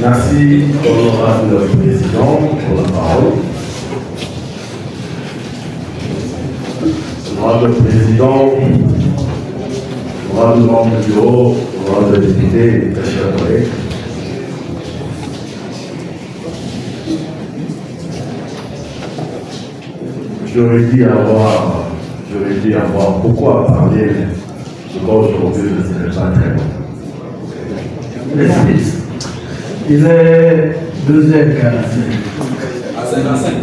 Merci, honorable président, pour la parole. Honorable président, honorable membre du bureau, honorable député et mes chers collègues. J'aurais dû avoir beaucoup à parler, je crois aujourd'hui je ne serai pas très bon. Il est 2h45.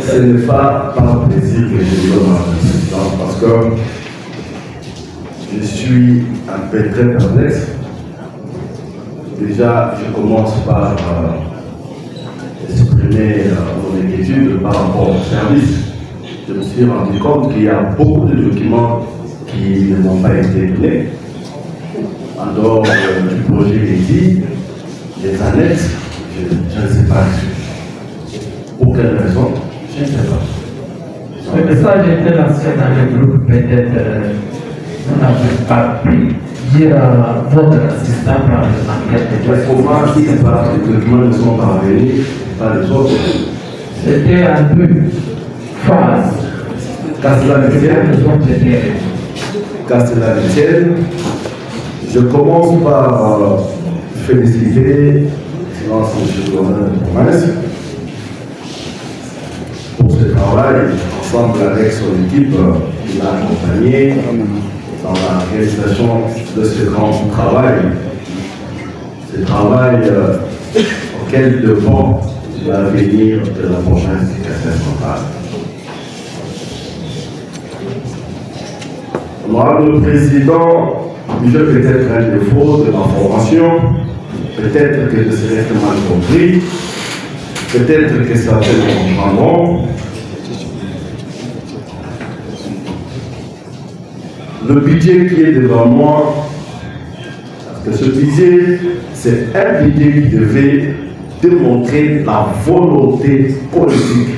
Ce n'est pas par plaisir que je donne à président parce que je suis un peu très perplexe. Déjà, je commence par exprimer mon inquiétude par rapport au service. Je me suis rendu compte qu'il y a beaucoup de documents qui ne m'ont pas été donnés. En dehors du projet d'édit, les annexes, je ne sais pas. Pour quelle raison? Je ne sais pas. Le message était lancé dans le groupe, peut-être vous n'avez pas pu dire à votre assistant parlementaire. Comment les documents ne sont parvenus, pas les autres? C'était en deux phases. Qu'à cela ne tienne, je commence par féliciter l'excellence M. le gouverneur de province pour ce travail, ensemble avec son équipe qui l'a accompagné dans la réalisation de ce grand travail. Ce travail auquel dépend l'avenir de la province du Kasai-Central. Honorable président, je vais peut-être un défaut de ma formation, peut-être que je serai mal compris, peut-être que certains me comprendront. Le budget qui est devant moi, parce que ce budget, c'est un budget qui devait démontrer la volonté politique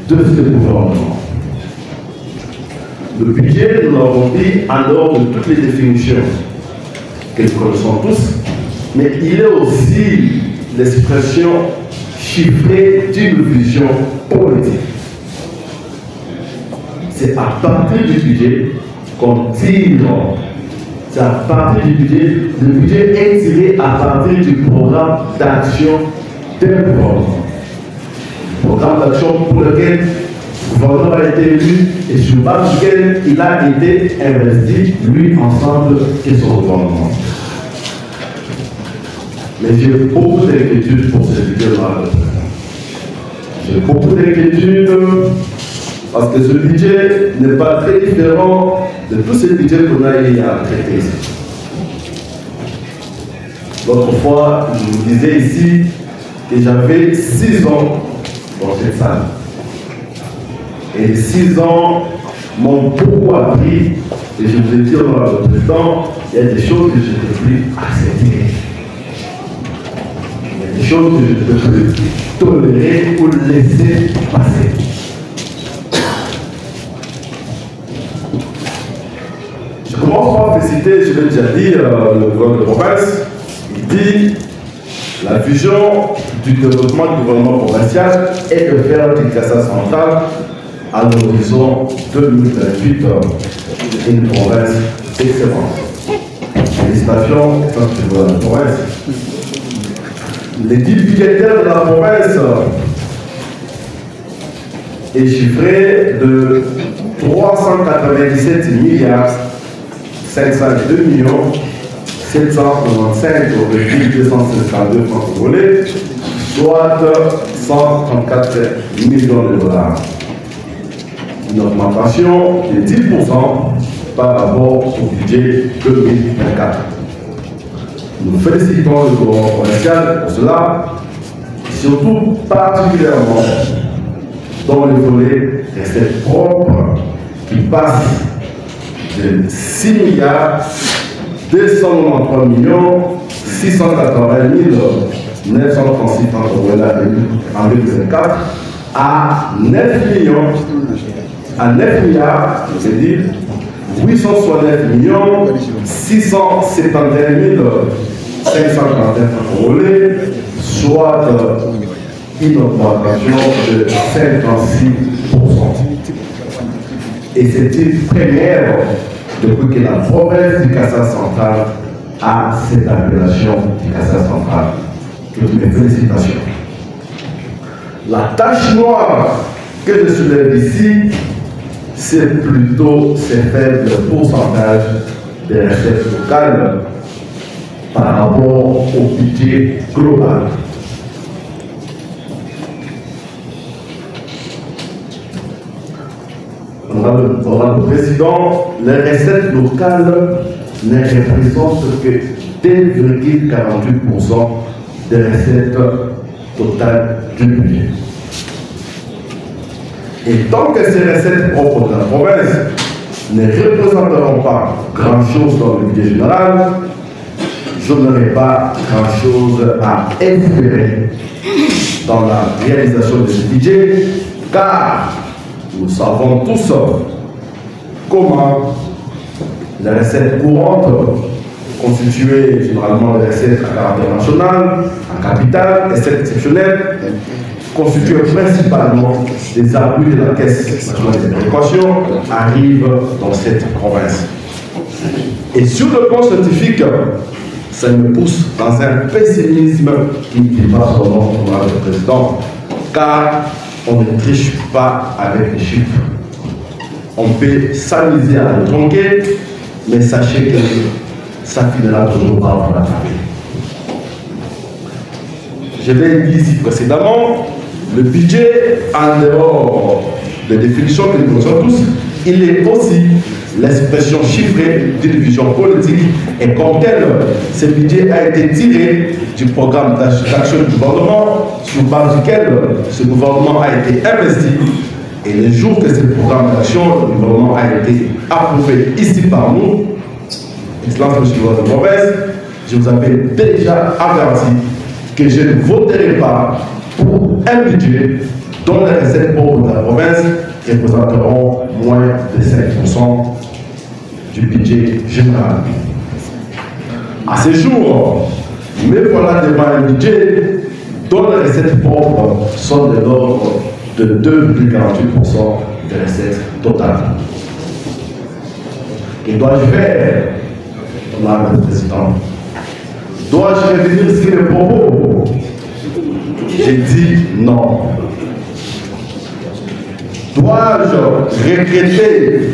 de ce gouvernement. Le budget, nous l'avons dit, en dehors de toutes les définitions que nous connaissons tous, mais il est aussi l'expression chiffrée d'une vision politique. C'est à partir du budget qu'on tire, c'est à partir du budget, le budget est tiré à partir du programme d'action d'un gouvernement. Programme d'action pour lequel le gouvernement a été élu et sur base duquel il a été investi, lui, ensemble et son gouvernement. Mais j'ai beaucoup d'inquiétudes pour ce budget-là. J'ai beaucoup d'inquiétudes parce que ce budget n'est pas très différent de tous ces budgets qu'on a eu à traiter ici. L'autre fois, je vous disais ici que j'avais 6 ans dans cette salle. Et 6 ans m'ont beaucoup appris, et je vous ai dit dans le président, il y a des choses que je ne peux plus accepter. Il y a des choses que je ne peux plus tolérer ou laisser passer. Je commence par féliciter, je l'ai déjà dit, le gouvernement de province. Il dit la vision du développement du gouvernement provincial est de faire du Kasai-Central à l'horizon 2028 une province excellente. Félicitations, de la province. L'équipe budgétaire de la province est chiffré de 397 milliards 502 millions 795,252 francs congolais, soit 134 millions de dollars. Une augmentation de 10% par rapport au budget 2024. Nous félicitons le gouvernement provincial pour cela, surtout particulièrement dans le volet recettes propres qui passe de 6 milliards 293 millions 680 936 francs en 2024 à 9 milliards, c'est-à-dire 869 671 541 francs congolais, soit une augmentation de 56%. Et c'est une première depuis que la province du Kassai central a cette appellation du Kassai central. Toutes mes félicitations. La tache noire que je soulève ici, c'est plutôt ces faibles pourcentages des recettes locales par rapport au budget global. Honorable Président, les recettes locales ne représentent que 2,48% des recettes totales du budget. Et tant que ces recettes propres de la province ne représenteront pas grand-chose dans le budget général, je n'aurai pas grand-chose à espérer dans la réalisation de ce budget, car nous savons tous comment les recettes courantes, constituées généralement de recettes à caractère national, en capital, recettes exceptionnelles, constituées principalement des appuis de la Caisse nationale des péréquations, arrivent dans cette province. Et sur le plan scientifique, ça me pousse dans un pessimisme qui dépasse son nom, Honorable Président, car on ne triche pas avec les chiffres. On peut s'amuser à le tronquer, mais sachez que ça finira toujours par la table. Je l'ai dit ici précédemment, le budget, en dehors des définitions que nous connaissons tous, il est aussi l'expression chiffrée d'une vision politique, et comme tel, ce budget a été tiré du programme d'action du gouvernement, sur base duquel ce gouvernement a été investi. Et le jour que ce programme d'action du gouvernement a été approuvé ici par nous, Excellence Monsieur le Président de la province, je vous avais déjà averti que je ne voterai pas pour un budget dont les recettes pauvres de la province représenteront moins de 5% du budget général. À ce jour, me voilà devant un budget dont les recettes pauvres sont de l'ordre de 2,48% des recettes totales. Que dois-je faire, Honorable Président? Dois-je revenir sur les propos? J'ai dit non. Dois-je regretter?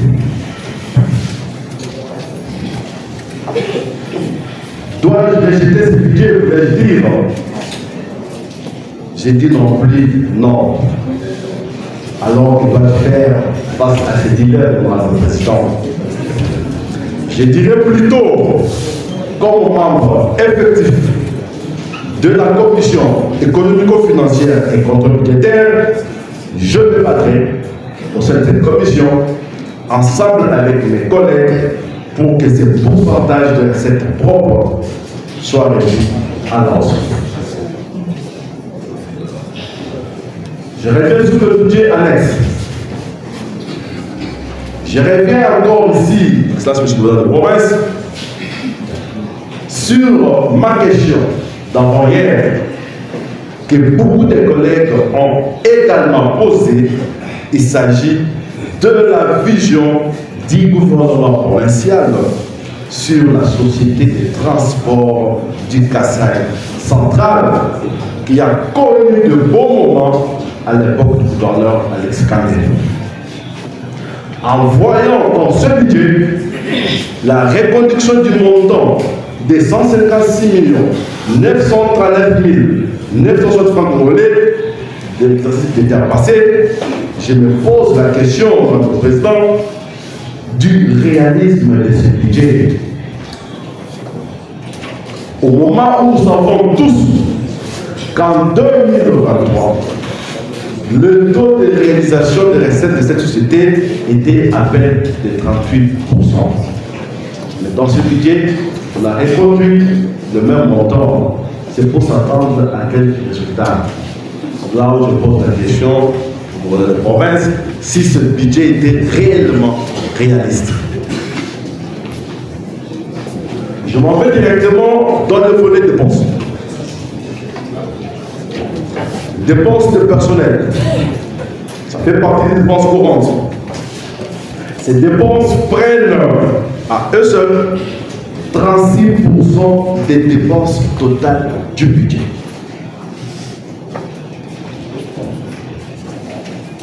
Dois-je rejeter ce budget, vais-je dire? J'ai dit non plus non. Alors, il va faire face à ces dilemme, Madame le Président. Je dirais plutôt, comme membre effectif de la commission économico-financière et contrôle-budgétaire, je me battrai au sein de cette commission, ensemble avec mes collègues, pour que ce pourcentage de recettes propres soit réduit à l'ensemble. Je reviens sur le budget annexe. Je reviens encore ici, Excellence Monsieur le Président de la province, sur ma question d'avant-hier que beaucoup de collègues ont également posée. Il s'agit de la vision du gouvernement provincial sur la société de transport du Kassai central, qui a connu de bons moments à l'époque du gouverneur Alex Kandé. En voyant dans ce budget la reconduction du montant de 156 939 960 francs congolais de l'exercice qui était passé, je me pose la question, Monsieur le Président, du réalisme de ce budget. Au moment où nous savons tous qu'en 2023, le taux de réalisation des recettes de cette société était à peine de 38%. Mais dans ce budget, on a reconduit le même montant. C'est pour s'attendre à quel résultat? Là où je pose la question pour la province, si ce budget était réellement réaliste. Je Je m'en vais directement dans le volet dépenses. Dépenses de personnel. Ça fait partie des dépenses courantes. Ces dépenses prennent à eux seuls 36% des dépenses totales du budget.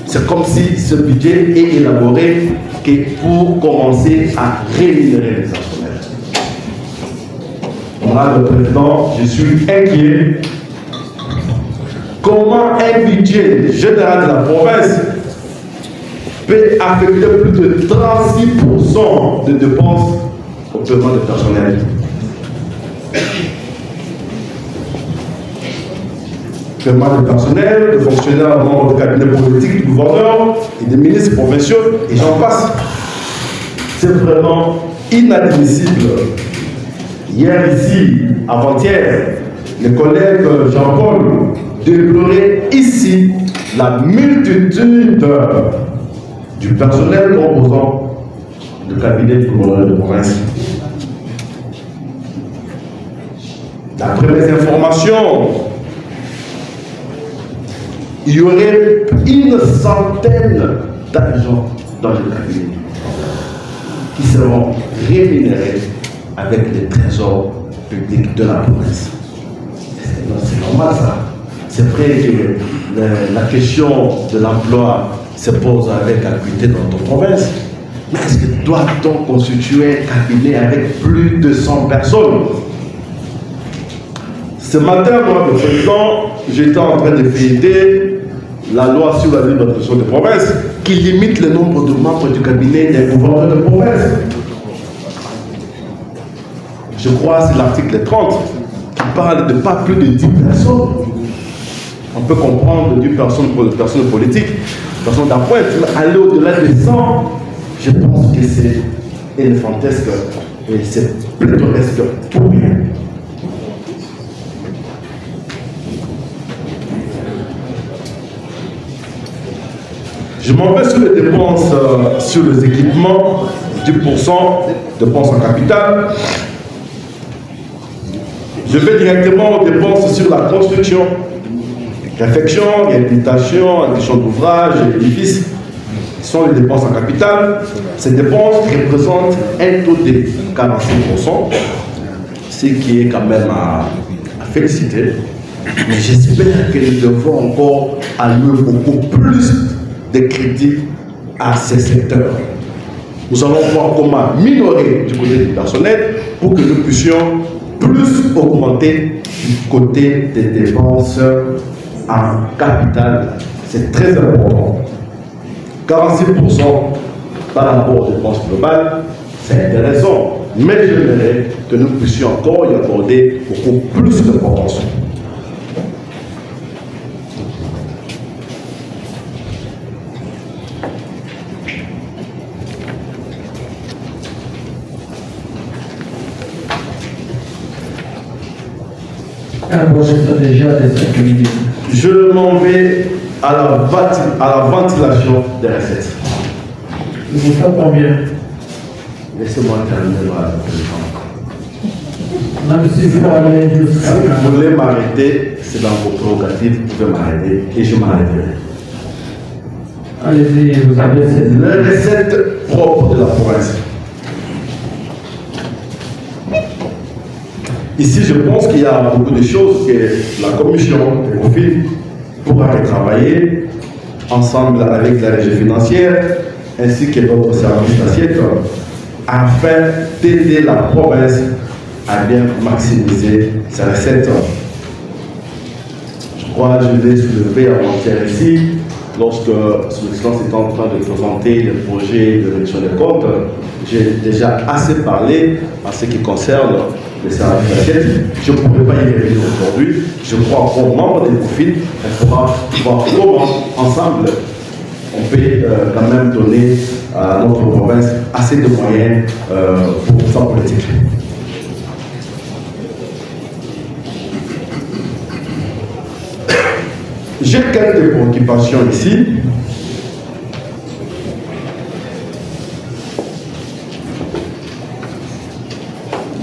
C'est comme si ce budget est élaboré que pour commencer à rémunérer les actionnaires. Moi, le président, je suis inquiet. Comment un budget général de la province peut affecter plus de 36% de dépenses au paiement de personnel? Paiement de personnel, de fonctionnaires membres du cabinet politique du gouverneur et des ministres provinciaux, et j'en passe. C'est vraiment inadmissible. Hier ici, avant-hier, les collègues Jean-Paul déploraient ici la multitude du personnel composant le cabinet du gouverneur de province. D'après mes informations, il y aurait une centaine d'agents dans le cabinet qui seront rémunérés avec les trésors publics de la province. C'est normal ça. C'est vrai que la question de l'emploi se pose avec acuité dans notre province. Mais est-ce que doit-on constituer un cabinet avec plus de 100 personnes? Ce matin, moi, le président, j'étais en train de feuilleter la loi sur la libre administration de province qui limite le nombre de membres du cabinet des gouverneurs de province. Je crois que c'est l'article 30 qui parle de pas plus de 10 personnes. On peut comprendre 10 personnes pour les personnes politiques, personnes d'appoint, mais aller au-delà de 100, je pense que c'est éléphantesque et c'est pléthoresque pour rien. Je m'en vais sur les dépenses, sur les équipements, 10% dépenses en capital. Je vais directement aux dépenses sur la construction, réfection, réhabilitation, addition d'ouvrages, édifices, qui sont les dépenses en capital. Ces dépenses représentent un taux de 46%, ce qui est quand même à féliciter. Mais j'espère que nous devons encore allouer beaucoup plus de critiques à ces secteurs. Nous allons voir comment minorer du côté du personnel pour que nous puissions plus augmenter du côté des dépenses en capital. C'est très important. 46% par rapport aux dépenses globales, c'est intéressant. Mais j'aimerais que nous puissions encore y accorder beaucoup plus d'importance. Je m'en vais à la ventilation des recettes. Vous faites combien? Laissez-moi terminer ma Même si vous allez jusqu'à... Si vous voulez m'arrêter, c'est dans vos prérogatives, vous pouvez m'arrêter et je m'arrêterai. Allez-y, vous avez les recettes propres de la province. Ici, je pense qu'il y a beaucoup de choses que la commission des profils pourra travailler ensemble avec la régie financière ainsi que d'autres services d'assiette afin d'aider la province à bien maximiser ses recettes. Je crois que je l'ai soulevé avant-hier ici, lorsque son Excellence était en train de présenter les projets de réduction des comptes. J'ai déjà assez parlé en ce qui concerne les services d'assiette. Je ne pourrais pas y revenir aujourd'hui. Je crois qu'aux membres des profils, on pourra voir comment, ensemble, on peut quand même donner à notre province assez de moyens pour sa politique. J'ai quelques préoccupations ici.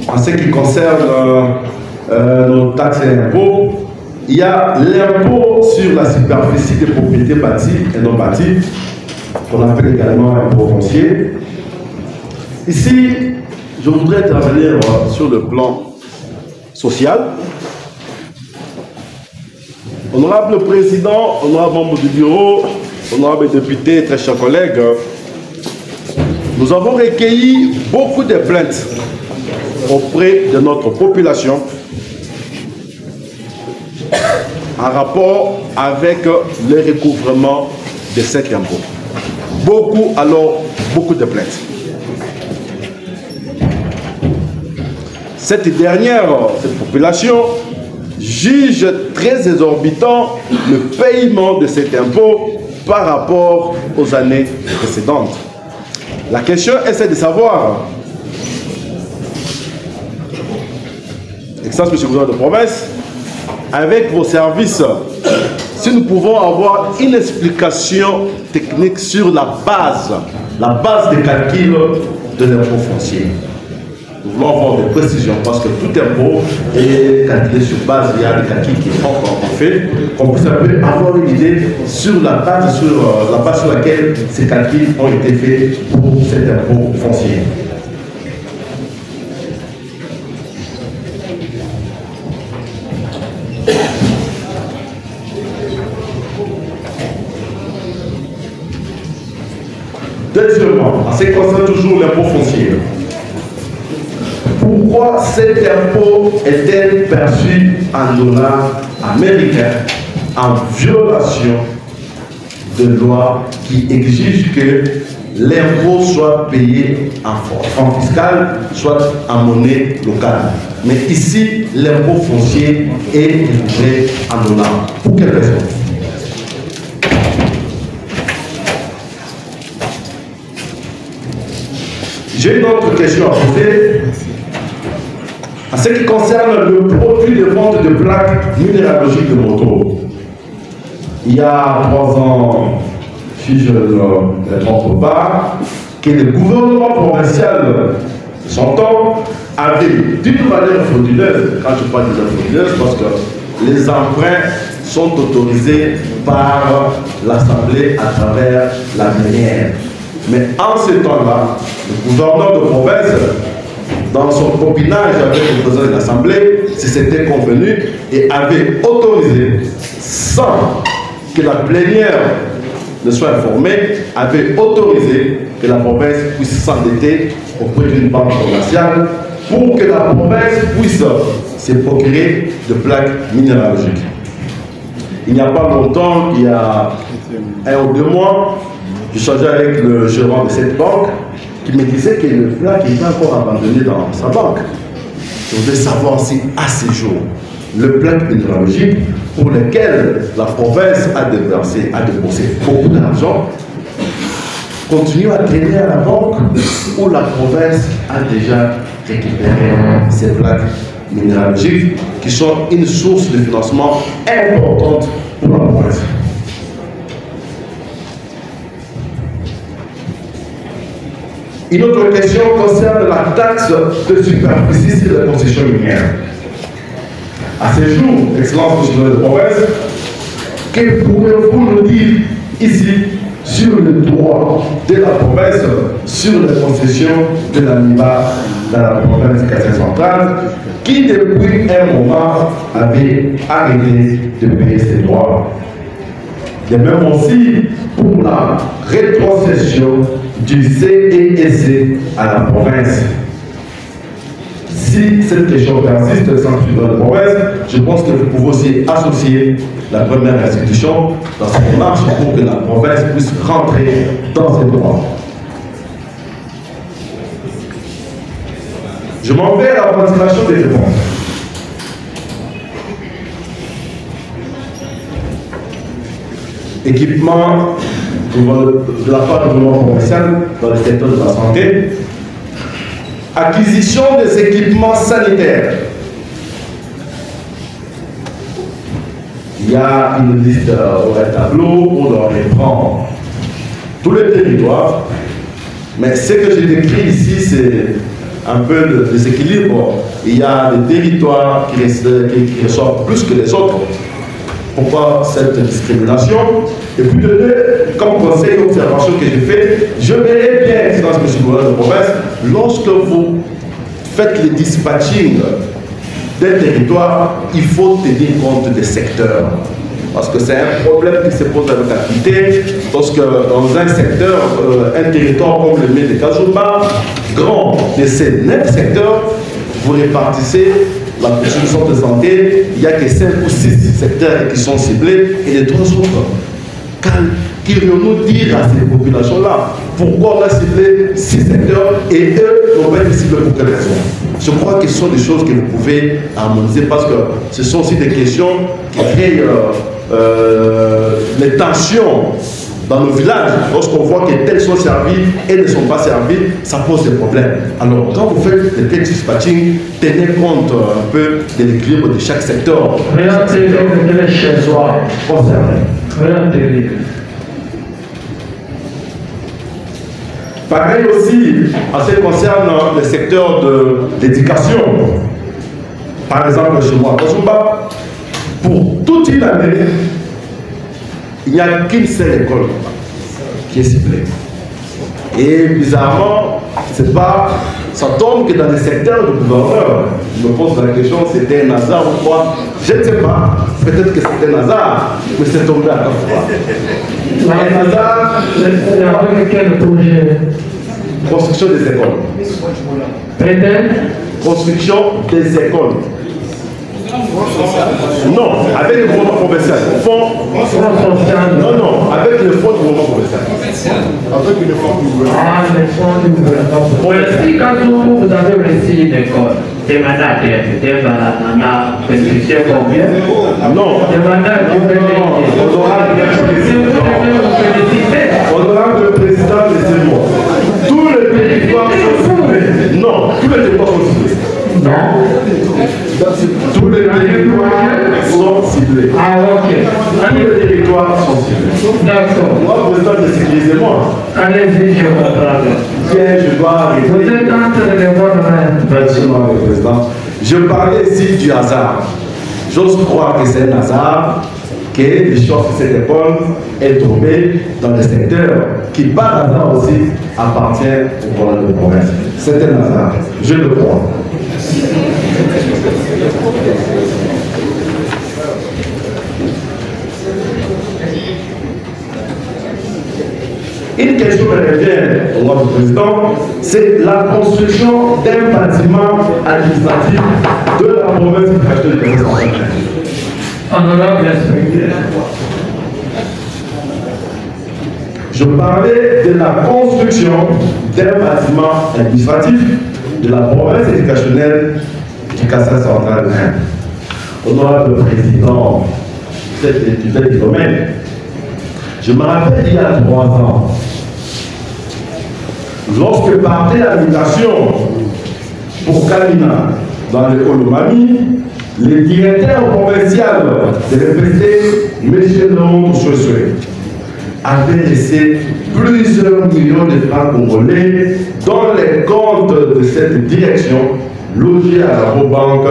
En ce qui concerne nos taxes et impôts, il y a l'impôt sur la superficie des propriétés bâties et non bâties, qu'on appelle également impôt foncier. Ici, je voudrais intervenir sur le plan social. Honorable Président, honorable membre du bureau, honorable député, très chers collègues, nous avons recueilli beaucoup de plaintes auprès de notre population en rapport avec le recouvrement de cet impôt. Beaucoup de plaintes. Cette population juge très exorbitant le paiement de cet impôt par rapport aux années précédentes. La question est celle de savoir, Excellence Monsieur le gouverneur de province, avec vos services, si nous pouvons avoir une explication technique sur la base de calcul de l'impôt foncier. Nous voulons avoir des précisions parce que tout impôt est calculé sur base, il y a des calculs qui sont faits, qu'on puisse avoir une idée sur la base sur laquelle ces calculs ont été faits pour cet impôt foncier. Deuxièmement, en ce qui concerne toujours l'impôt foncier, pourquoi cet impôt est-il perçu en dollars américains en violation de loi qui exige que l'impôt soit payé en franc fiscal, soit en monnaie locale? Mais ici, l'impôt foncier est livré en dollars. Pour quelle raison? J'ai une autre question à poser. En ce qui concerne le produit de vente de plaques minéralogiques de moto, il y a 3 ans, si je ne me trompe pas, que le gouvernement provincial, son temps, avait d'une manière frauduleuse, quand je parle de frauduleuse, parce que les emprunts sont autorisés par l'Assemblée à travers la manière. Mais en ce temps-là, le gouverneur de province, dans son copinage avec le président de l'Assemblée, s'était convenu et avait autorisé, sans que la plénière ne soit informée, avait autorisé que la province puisse s'endetter auprès d'une banque provinciale pour que la province puisse se procurer de plaques minéralogiques. Il n'y a pas longtemps, il y a 1 ou 2 mois, j'ai changé avec le gérant de cette banque qui me disait que le plaque était encore abandonné dans sa banque. Je voudrais savoir si à ce jour, le plaque minéralogique pour lequel la province a déboursé beaucoup d'argent continue à traîner à la banque ou la province a déjà récupéré ces plaques minéralogiques qui sont une source de financement importante pour la province. Une autre question concerne la taxe de superficie sur les concessions minières. À ce jour, Excellence Monsieur le gouverneur de province, que pouvez-vous nous dire ici sur le droit de la province sur les concessions de la MIBA dans la province centrale, qui depuis un moment avait arrêté de payer ses droits? De même aussi pour la rétrocession du CESC à la province. Si cette question persiste sans suivre la province, je pense que vous pouvez aussi associer la première institution dans cette marche pour que la province puisse rentrer dans ses droits. Je m'en vais à la ventilation des réponses. Équipement de la part du gouvernement provincial dans le secteur de la santé, acquisition des équipements sanitaires. Il y a une liste au tableau où on reprend tous les territoires, mais ce que j'ai décrit ici, c'est un peu de déséquilibre. Il y a des territoires qui reçoivent plus que les autres. Pourquoi cette discrimination? Et puis de deux, comme conseil d'observation que j'ai fait, je verrai bien, Excellence Monsieur le gouverneur de province, lorsque vous faites le dispatching d'un territoire, il faut tenir compte des secteurs. Parce que c'est un problème qui se pose avec l'activité. Lorsque dans un secteur, un territoire comme le mien de Kazumba, grand de ces 9 secteurs, vous répartissez la construction de santé, il n'y a que 5 ou 6 secteurs qui sont ciblés et les 3 autres. Qu'irions-nous dire à ces populations-là? Pourquoi on a ciblé 6 secteurs et eux n'ont pas été ciblés pour quelle raison? Je crois que ce sont des choses que vous pouvez harmoniser parce que ce sont aussi des questions qui créent les tensions dans nos villages. Lorsqu'on voit que tels sont servis et ne sont pas servis, ça pose des problèmes. Alors, quand vous faites des tests dispatching, tenez compte un peu de l'équilibre de chaque secteur. Rien de les chez soi concernés. Rien de terrible. Pareil aussi, en ce qui concerne le secteur de l'éducation. Par exemple, chez moi, à Kazumba, pour toute une année, il n'y a qu'une seule école qui est ciblée. Et bizarrement, c'est pas, ça tombe que dans les secteurs de gouverneur. Je me pose la question, c'était un hasard ou quoi? Je ne sais pas. Peut-être que c'était un hasard, mais c'est tombé à la fois. Un hasard. Avec quel projet? Construction des écoles. Peut-être? Construction des écoles. Non, avec le gouvernement provincial. Non, non, avec le fonds du gouvernement provincial. Avec le fonds du gouvernement. Ah, le fonds du gouvernement. Si quand vous avez réussi une école, des mandats peut-être dans la construction combien? Non. Des mandats qui Honorable le président des éléments. Tous les territoires sont ciblés. Non, tous les territoires sont ciblés. Non. Tous les territoires sont ciblés. Ah, ok. Tous les territoires sont ciblés. D'accord. Moi, président de sécurisez-moi. Allez-y, je comprends. Tiens, je dois arrêter. Vous êtes en train de voir Absolument, le président. Je parlais ici du hasard. J'ose croire que c'est un hasard que les choses de cette école est tombée dans le secteur qui, par hasard aussi, appartient au gouvernement de province. C'est un hasard. Je le crois. Une question me revient au nom du président, c'est la construction d'un bâtiment administratif de la province du Cachetot de Cameroun. Honorable inspecteur. Je parlais de la construction d'un bâtiment administratif de la province éducationnelle du Kassai central. Honorable président, vous êtes étudiant du domaine. Je me rappelle il y a 3 ans, lorsque partait la migration pour Kalina dans le Olomami, le directeur provincial de l'EPC, M. Léon Touchoué, avait laissé plusieurs millions de francs congolais dans les comptes de cette direction logée à la Robanque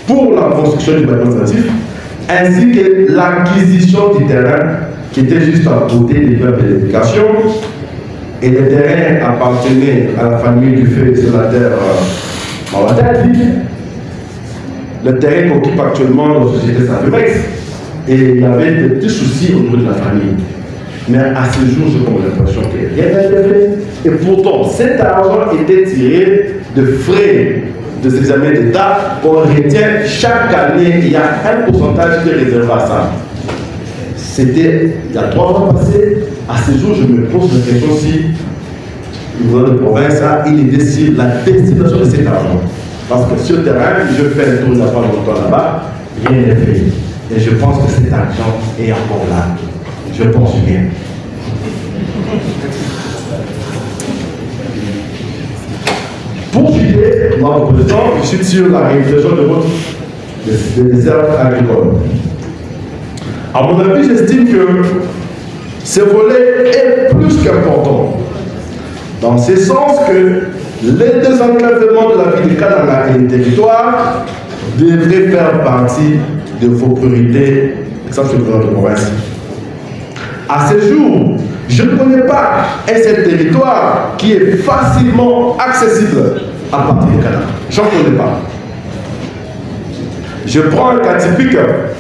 pour la construction du bâtiment administratif, ainsi que l'acquisition du terrain qui était juste à côté des meubles de l'éducation. Et le terrain appartenait à la famille du feu sénateur Mawadadi. Le terrain qu'occupe actuellement la société Savemex. Et il y avait des petits soucis au niveau de la famille. Mais à ce jour, j'ai comme l'impression que rien n'a été fait. Et pourtant, cet argent était tiré de frais des examens d'État qu'on retient chaque année. Il y a un pourcentage qui est réservé à ça. C'était il y a 3 ans passés. À ce jour, je me pose la question si le gouvernement de province a une idée sur la destination de cet argent. Parce que sur le terrain, je fais un tour il n'y a pas longtemps là-bas, rien n'est fait. Et je pense que cet argent est encore là. Je pense bien. Pour juillet, mon président, je suis sur la réalisation de votre réserve agricole. À mon avis, j'estime que ce volet est plus qu'important. Dans ce sens que les désenclavements de la ville de Kananga et des territoires devraient faire partie de vos priorités, exemple de votre province. À ce jour, je ne connais pas un seul territoire qui est facilement accessible à partir de Kananga. Je n'en connais pas. Je prends un cas typique,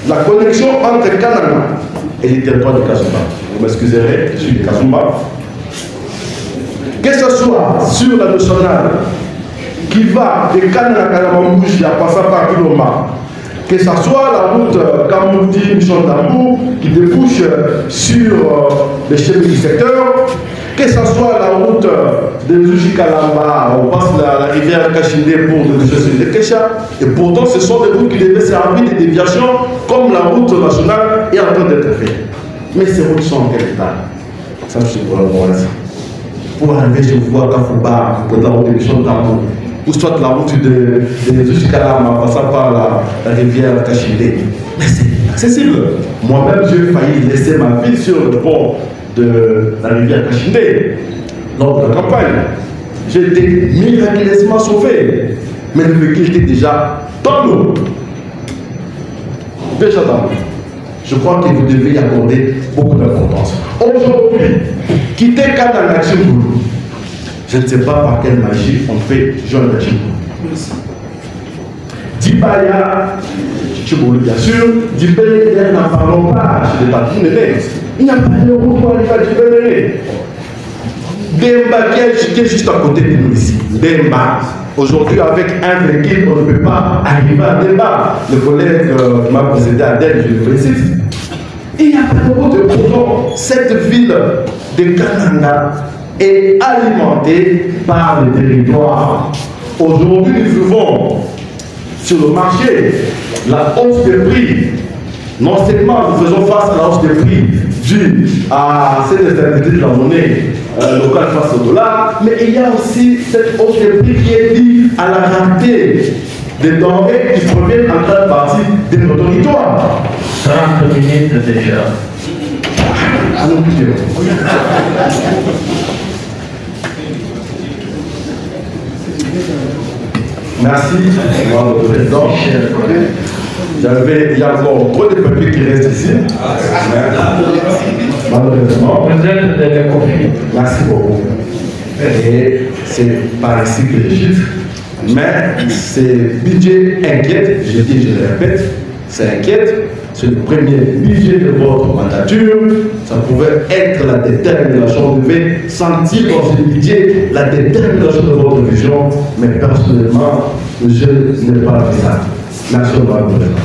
la connexion entre Kananga et les territoires de Kasumba. Vous m'excuserez, je suis de Kasumba. Que ce soit sur la nationale qui va de Kananga à Kalamambouchi en passant par Kilomba, que ce soit la route Kamoudi-Michon-Dambou qui débouche sur les chemins du secteur, que ce soit la route de Zushi-Kalamba, on passe la rivière Kachinde pour le sur de Kesha, et pourtant ce sont des routes qui devaient servir des déviations comme la route nationale est en train d'être faite. Mais ces routes sont en quel état? Ça, je suis pour la province. Pour arriver chez vous à Kafouba, pour la route de Michon-Dambou, ou soit la route de Zushi-Kalamba en passant par la rivière Kachinde. Mais c'est accessible. Moi-même, j'ai failli laisser ma vie sur le pont de la rivière Kachinde lors de la campagne. J'ai été miraculeusement sauvé, mais le véhicule était déjà dans l'eau. Déjà dans l'eau. Je crois que vous devez y accorder beaucoup d'importance. Aujourd'hui, quitter Kananga Chimboulou, je ne sais pas par quelle magie on fait Jean Chimboulou. Dibaya, Chimboulou bien sûr, Dibaya, n'en parlons pas, je n'ai pas dit il n'y a pas de route pour aller à Dibélé. Demba qui est juste à côté de nous ici. Demba. Aujourd'hui, avec un véhicule, on ne peut pas arriver à Demba. Le collègue qui m'a précédé à Del, je le félicite. Il n'y a pas de route. Pourtant, cette ville de Kananga est alimentée par les territoires. Aujourd'hui, nous vivons sur le marché la hausse des prix. Non seulement nous faisons face à la hausse des prix due à cette instabilité de la monnaie locale face au dollar, mais il y a aussi cette hausse des prix qui est due à la rareté des denrées qui proviennent en grande partie de nos territoires. 30 minutes déjà. Ah non, plus merci, Madame le Président. Il y a encore trop de papiers qui restent ici. Malheureusement. Vous êtes de la conflit. Merci beaucoup. Et c'est par ici que je gîte. Mais ce budget inquiète, je dis, je le répète, c'est inquiète. C'est le premier budget de votre mandature. Ça pouvait être la détermination. Vous devez sentir dans ce budget la détermination de votre vision. Mais personnellement, je n'ai pas fait ça. Merci, Madame le Président.